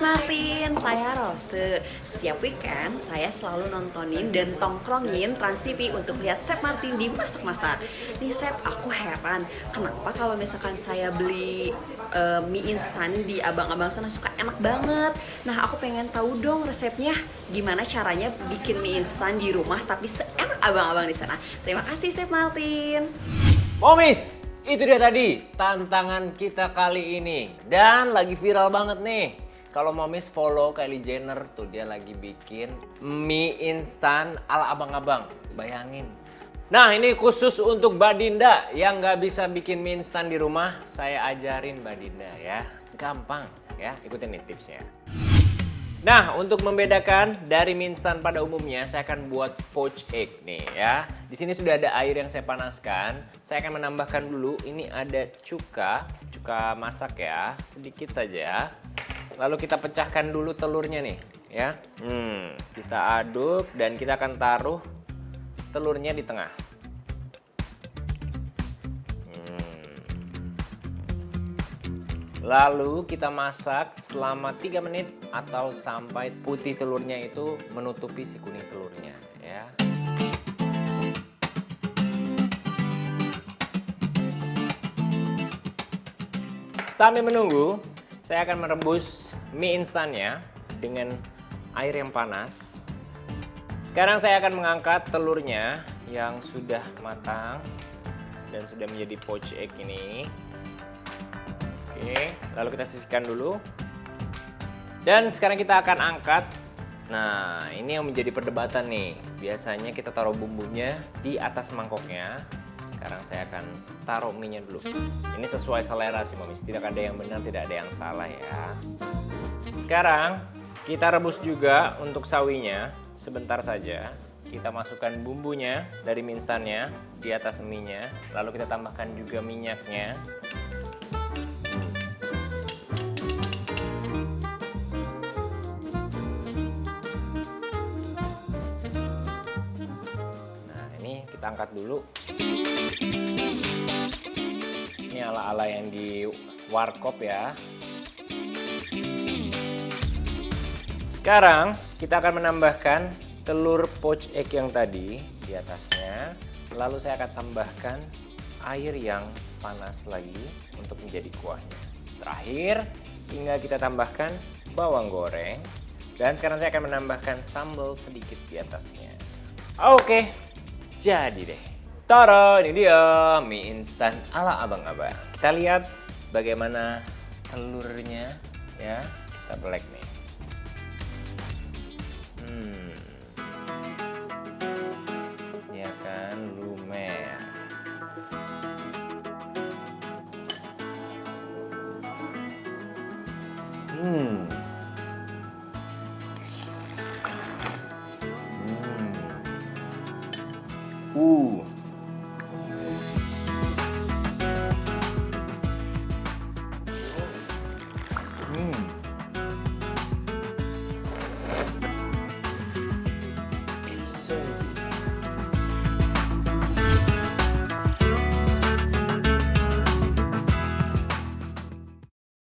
Martin, saya Rose. Setiap weekend saya selalu nontonin dan tongkrongin Trans TV untuk lihat Chef Martin di masak-masak. Nih Chef, aku heran kenapa kalau misalkan saya beli mie instan di abang-abang sana suka enak banget. Nah aku pengen tahu dong resepnya, gimana caranya bikin mie instan di rumah tapi seenak abang-abang di sana. Terima kasih Chef Martin. Momis, itu dia tadi tantangan kita kali ini. Dan lagi viral banget nih. Kalau Momis follow Kylie Jenner tuh, dia lagi bikin mie instan ala abang-abang. Bayangin. Nah ini khusus untuk Mbak Dinda yang nggak bisa bikin mie instan di rumah. Saya ajarin Mbak Dinda ya. Gampang ya, ikutin nih tipsnya. Nah, untuk membedakan dari mie instan pada umumnya, saya akan buat poached egg nih ya. Di sini sudah ada air yang saya panaskan. Saya akan menambahkan dulu, ini ada cuka masak ya, sedikit saja. Lalu kita pecahkan dulu telurnya nih ya. Kita aduk dan kita akan taruh telurnya di tengah. Lalu kita masak selama 3 menit atau sampai putih telurnya itu menutupi si kuning telurnya ya. Sambil menunggu, saya akan merebus mie instannya dengan air yang panas. Sekarang saya akan mengangkat telurnya yang sudah matang dan sudah menjadi poached egg ini. Oke, lalu kita sisihkan dulu. Dan sekarang kita akan angkat. Nah, ini yang menjadi perdebatan nih. Biasanya kita taruh bumbunya di atas mangkoknya. Sekarang saya akan taruh mie-nya dulu. Ini sesuai selera sih, Momis. Tidak ada yang benar, tidak ada yang salah ya. Sekarang kita rebus juga untuk sawinya. Sebentar saja. Kita masukkan bumbunya dari mie instannya di atas mie-nya. Lalu kita tambahkan juga minyaknya. Kita angkat dulu. Ini ala-ala yang di warkop ya. Sekarang kita akan menambahkan telur poached egg yang tadi di atasnya. Lalu saya akan tambahkan air yang panas lagi untuk menjadi kuahnya. Terakhir, tinggal kita tambahkan bawang goreng. Dan sekarang saya akan menambahkan sambal sedikit di atasnya. Oke. Jadi deh, tara, ini dia mie instan ala abang-abang. Kita lihat bagaimana telurnya ya, kita belek nih. Ya kan, lumer.